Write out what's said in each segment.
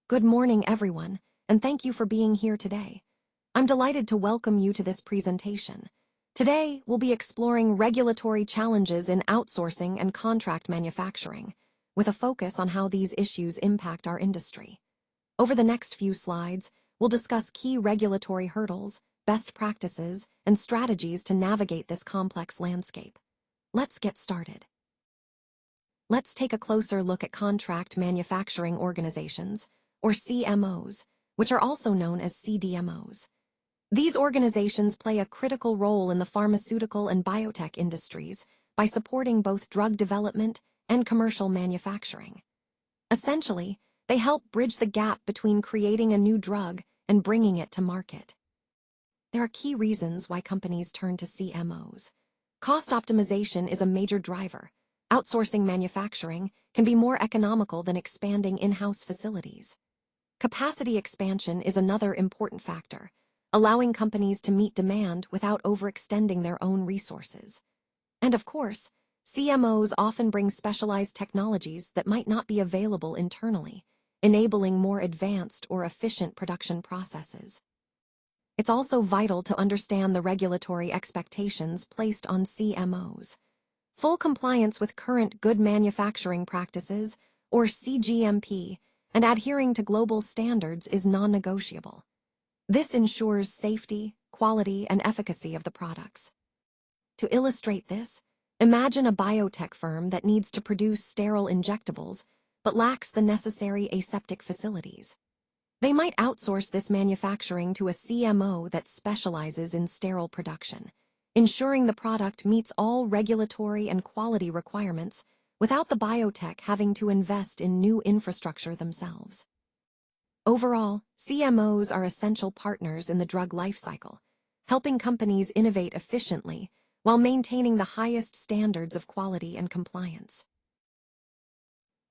Good morning, everyone, and thank you for being here today. I'm delighted to welcome you to this presentation. Today, we'll be exploring regulatory challenges in outsourcing and contract manufacturing, with a focus on how these issues impact our industry. Over the next few slides, we'll discuss key regulatory hurdles, best practices, and strategies to navigate this complex landscape. Let's get started. Let's take a closer look at contract manufacturing organizations, or CMOs, which are also known as CDMOs. These organizations play a critical role in the pharmaceutical and biotech industries by supporting both drug development and commercial manufacturing. Essentially, they help bridge the gap between creating a new drug and bringing it to market. There are key reasons why companies turn to CMOs. Cost optimization is a major driver. Outsourcing manufacturing can be more economical than expanding in-house facilities. Capacity expansion is another important factor, allowing companies to meet demand without overextending their own resources. And of course, CMOs often bring specialized technologies that might not be available internally, enabling more advanced or efficient production processes. It's also vital to understand the regulatory expectations placed on CMOs. Full compliance with current good manufacturing practices, or CGMP, and adhering to global standards is non-negotiable. This ensures safety, quality, and efficacy of the products. To illustrate this, imagine a biotech firm that needs to produce sterile injectables but lacks the necessary aseptic facilities. They might outsource this manufacturing to a CMO that specializes in sterile production, ensuring the product meets all regulatory and quality requirements without the biotech having to invest in new infrastructure themselves. Overall, CMOs are essential partners in the drug lifecycle, helping companies innovate efficiently while maintaining the highest standards of quality and compliance.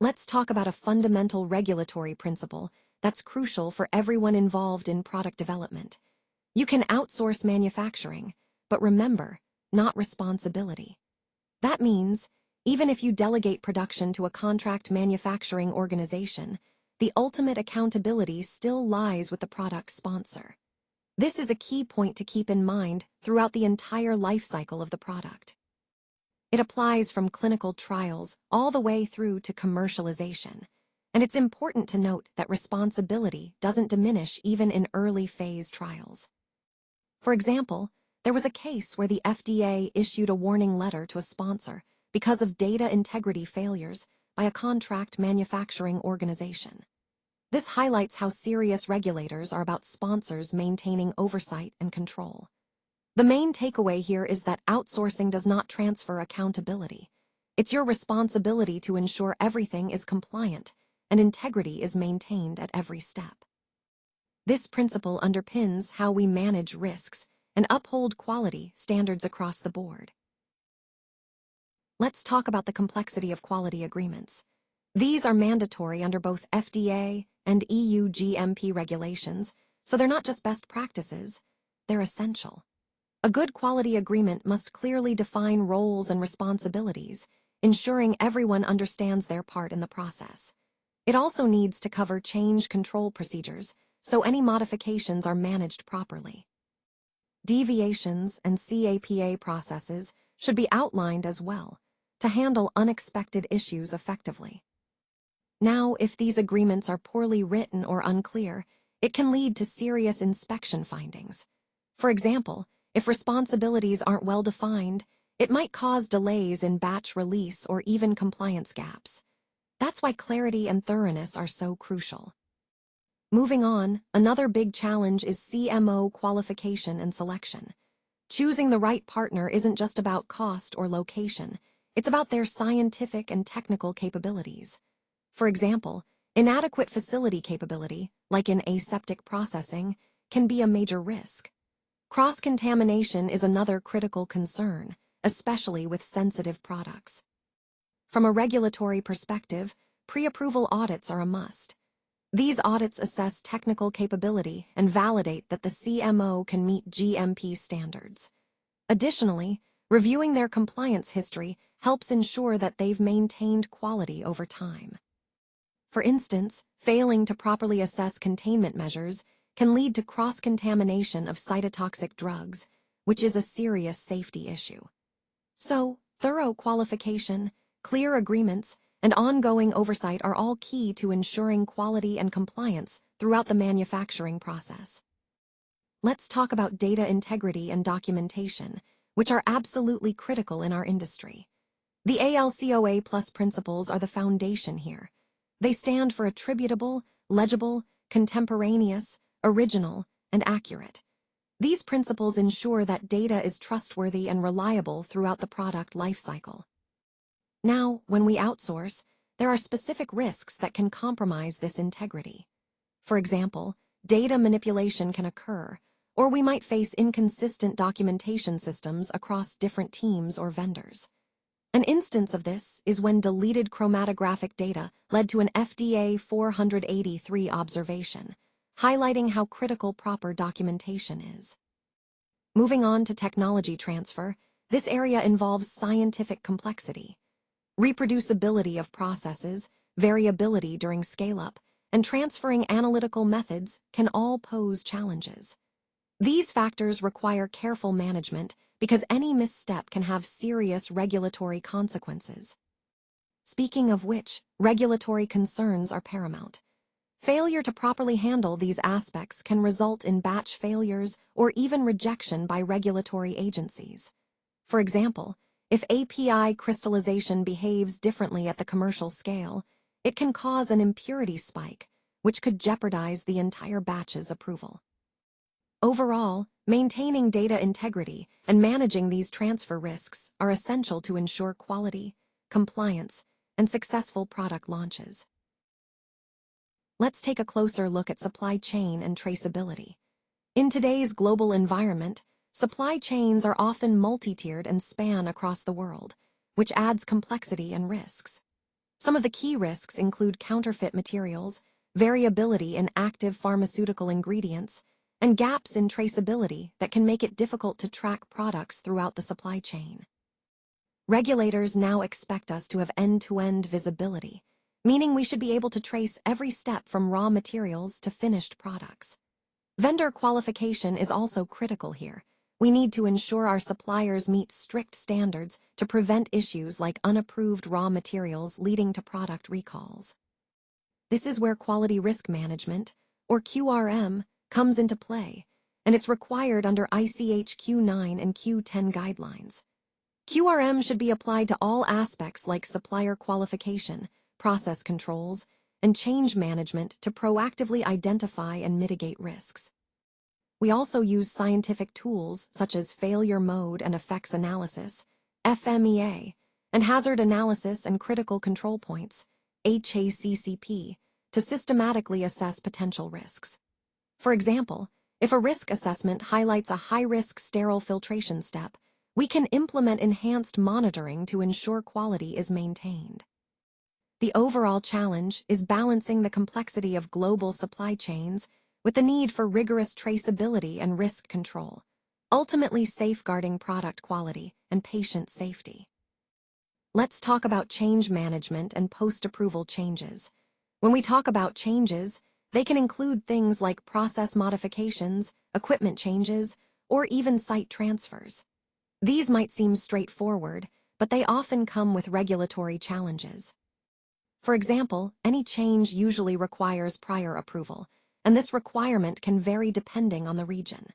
Let's talk about a fundamental regulatory principle that's crucial for everyone involved in product development. You can outsource manufacturing, but remember, not responsibility. That means, even if you delegate production to a contract manufacturing organization, the ultimate accountability still lies with the product sponsor. This is a key point to keep in mind throughout the entire life cycle of the product. It applies from clinical trials all the way through to commercialization, and it's important to note that responsibility doesn't diminish even in early phase trials. For example, there was a case where the FDA issued a warning letter to a sponsor because of data integrity failures by a contract manufacturing organization. This highlights how serious regulators are about sponsors maintaining oversight and control. The main takeaway here is that outsourcing does not transfer accountability. It's your responsibility to ensure everything is compliant and integrity is maintained at every step. This principle underpins how we manage risks and uphold quality standards across the board. Let's talk about the complexity of quality agreements. These are mandatory under both FDA and EU GMP regulations, so they're not just best practices, they're essential. A good quality agreement must clearly define roles and responsibilities, ensuring everyone understands their part in the process. It also needs to cover change control procedures, so any modifications are managed properly. Deviations and CAPA processes should be outlined as well, to handle unexpected issues effectively. Now, if these agreements are poorly written or unclear, it can lead to serious inspection findings. For example, if responsibilities aren't well defined, it might cause delays in batch release or even compliance gaps. That's why clarity and thoroughness are so crucial. Moving on, another big challenge is CMO qualification and selection. Choosing the right partner isn't just about cost or location, it's about their scientific and technical capabilities. For example, inadequate facility capability, like in aseptic processing, can be a major risk. Cross-contamination is another critical concern, especially with sensitive products. From a regulatory perspective, pre-approval audits are a must. These audits assess technical capability and validate that the CMO can meet GMP standards. Additionally, reviewing their compliance history helps ensure that they've maintained quality over time. For instance, failing to properly assess containment measures can lead to cross-contamination of cytotoxic drugs, which is a serious safety issue. So, thorough qualification, clear agreements, and ongoing oversight are all key to ensuring quality and compliance throughout the manufacturing process. Let's talk about data integrity and documentation, which are absolutely critical in our industry. The ALCOA Plus principles are the foundation here. They stand for attributable, legible, contemporaneous, original, and accurate. These principles ensure that data is trustworthy and reliable throughout the product lifecycle. Now, when we outsource, there are specific risks that can compromise this integrity. For example, data manipulation can occur, or we might face inconsistent documentation systems across different teams or vendors. An instance of this is when deleted chromatographic data led to an FDA 483 observation, highlighting how critical proper documentation is. Moving on to technology transfer, this area involves scientific complexity. Reproducibility of processes, variability during scale-up, and transferring analytical methods can all pose challenges. These factors require careful management because any misstep can have serious regulatory consequences. Speaking of which, regulatory concerns are paramount. Failure to properly handle these aspects can result in batch failures or even rejection by regulatory agencies. For example, if API crystallization behaves differently at the commercial scale, it can cause an impurity spike, which could jeopardize the entire batch's approval. Overall, maintaining data integrity and managing these transfer risks are essential to ensure quality, compliance, and successful product launches. Let's take a closer look at supply chain and traceability. In today's global environment, supply chains are often multi-tiered and span across the world, which adds complexity and risks. Some of the key risks include counterfeit materials, variability in active pharmaceutical ingredients, and gaps in traceability that can make it difficult to track products throughout the supply chain. Regulators now expect us to have end-to-end visibility, meaning we should be able to trace every step from raw materials to finished products. Vendor qualification is also critical here. We need to ensure our suppliers meet strict standards to prevent issues like unapproved raw materials leading to product recalls. This is where quality risk management, or QRM, comes into play, and it's required under ICH Q9 and Q10 guidelines. QRM should be applied to all aspects like supplier qualification, process controls, and change management to proactively identify and mitigate risks. We also use scientific tools such as failure mode and effects analysis, FMEA, and hazard analysis and critical control points, HACCP, to systematically assess potential risks. For example, if a risk assessment highlights a high-risk sterile filtration step, we can implement enhanced monitoring to ensure quality is maintained. The overall challenge is balancing the complexity of global supply chains with the need for rigorous traceability and risk control, ultimately safeguarding product quality and patient safety. Let's talk about change management and post-approval changes. When we talk about changes, they can include things like process modifications, equipment changes, or even site transfers. These might seem straightforward, but they often come with regulatory challenges. For example, any change usually requires prior approval, and this requirement can vary depending on the region.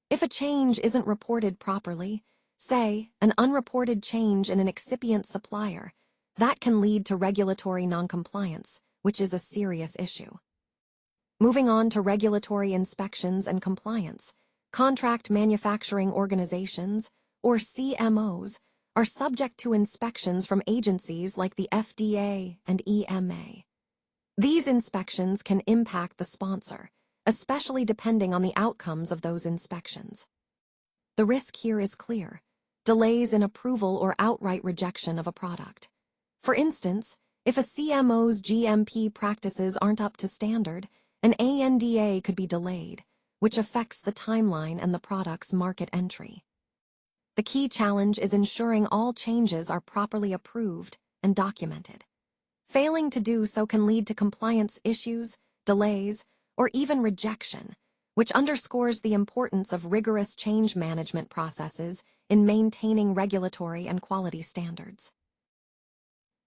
If a change isn't reported properly, say, an unreported change in an excipient supplier, that can lead to regulatory noncompliance, which is a serious issue. Moving on to regulatory inspections and compliance, contract manufacturing organizations, or CMOs, are subject to inspections from agencies like the FDA and EMA. These inspections can impact the sponsor, especially depending on the outcomes of those inspections. The risk here is clear: delays in approval or outright rejection of a product. For instance, if a CMO's GMP practices aren't up to standard, an ANDA could be delayed, which affects the timeline and the product's market entry. The key challenge is ensuring all changes are properly approved and documented. Failing to do so can lead to compliance issues, delays, or even rejection, which underscores the importance of rigorous change management processes in maintaining regulatory and quality standards.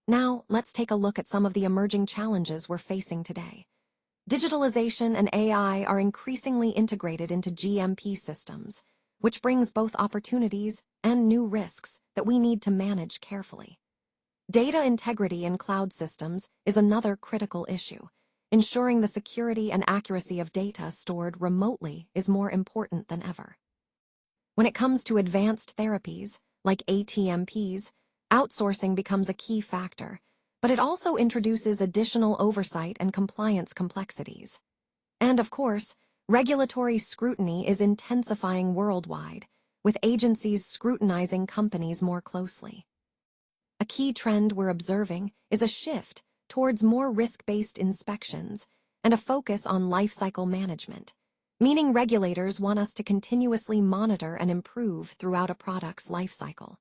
Now, let's take a look at some of the emerging challenges we're facing today. Digitalization and AI are increasingly integrated into GMP systems, which brings both opportunities and new risks that we need to manage carefully. Data integrity in cloud systems is another critical issue. Ensuring the security and accuracy of data stored remotely is more important than ever. When it comes to advanced therapies, like ATMPs, outsourcing becomes a key factor, but it also introduces additional oversight and compliance complexities. And of course, regulatory scrutiny is intensifying worldwide, with agencies scrutinizing companies more closely. A key trend we're observing is a shift towards more risk-based inspections and a focus on lifecycle management, meaning regulators want us to continuously monitor and improve throughout a product's lifecycle.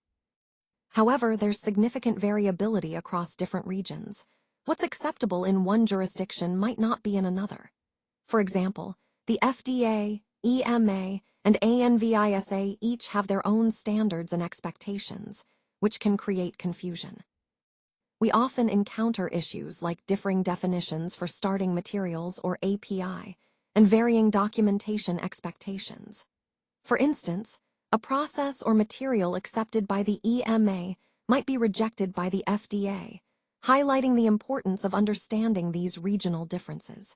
However, there's significant variability across different regions. What's acceptable in one jurisdiction might not be in another. For example, the FDA, EMA, and ANVISA each have their own standards and expectations, which can create confusion. We often encounter issues like differing definitions for starting materials or API and varying documentation expectations. For instance, a process or material accepted by the EMA might be rejected by the FDA, highlighting the importance of understanding these regional differences.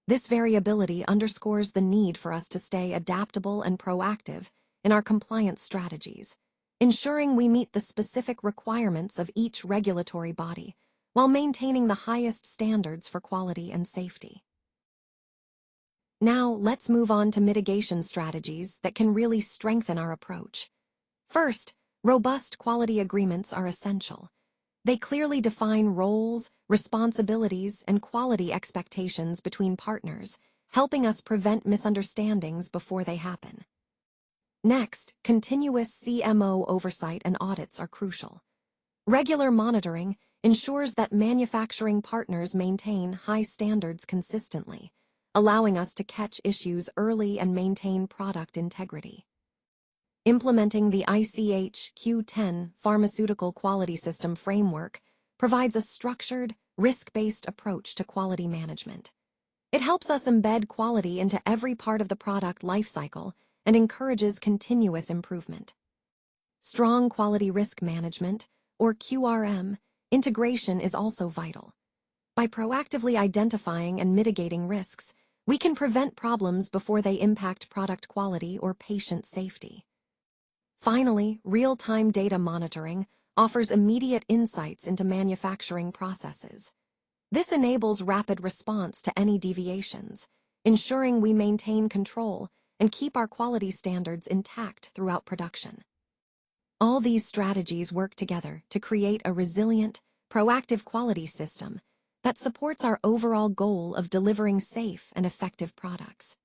This variability underscores the need for us to stay adaptable and proactive in our compliance strategies, ensuring we meet the specific requirements of each regulatory body while maintaining the highest standards for quality and safety. Now, let's move on to mitigation strategies that can really strengthen our approach. First, robust quality agreements are essential. They clearly define roles, responsibilities, and quality expectations between partners, helping us prevent misunderstandings before they happen. Next, continuous CMO oversight and audits are crucial. Regular monitoring ensures that manufacturing partners maintain high standards consistently, allowing us to catch issues early and maintain product integrity. Implementing the ICH Q10 Pharmaceutical Quality System framework provides a structured, risk-based approach to quality management. It helps us embed quality into every part of the product lifecycle and encourages continuous improvement. Strong quality risk management, or QRM, integration is also vital. By proactively identifying and mitigating risks, we can prevent problems before they impact product quality or patient safety. Finally, real-time data monitoring offers immediate insights into manufacturing processes. This enables rapid response to any deviations, ensuring we maintain control and keep our quality standards intact throughout production. All these strategies work together to create a resilient, proactive quality system that supports our overall goal of delivering safe and effective products.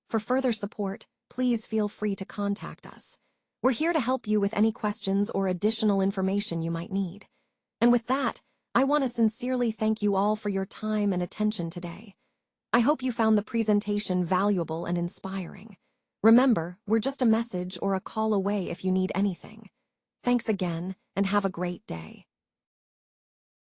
For further support, please feel free to contact us. We're here to help you with any questions or additional information you might need. And with that, I want to sincerely thank you all for your time and attention today. I hope you found the presentation valuable and inspiring. Remember, we're just a message or a call away if you need anything. Thanks again, and have a great day.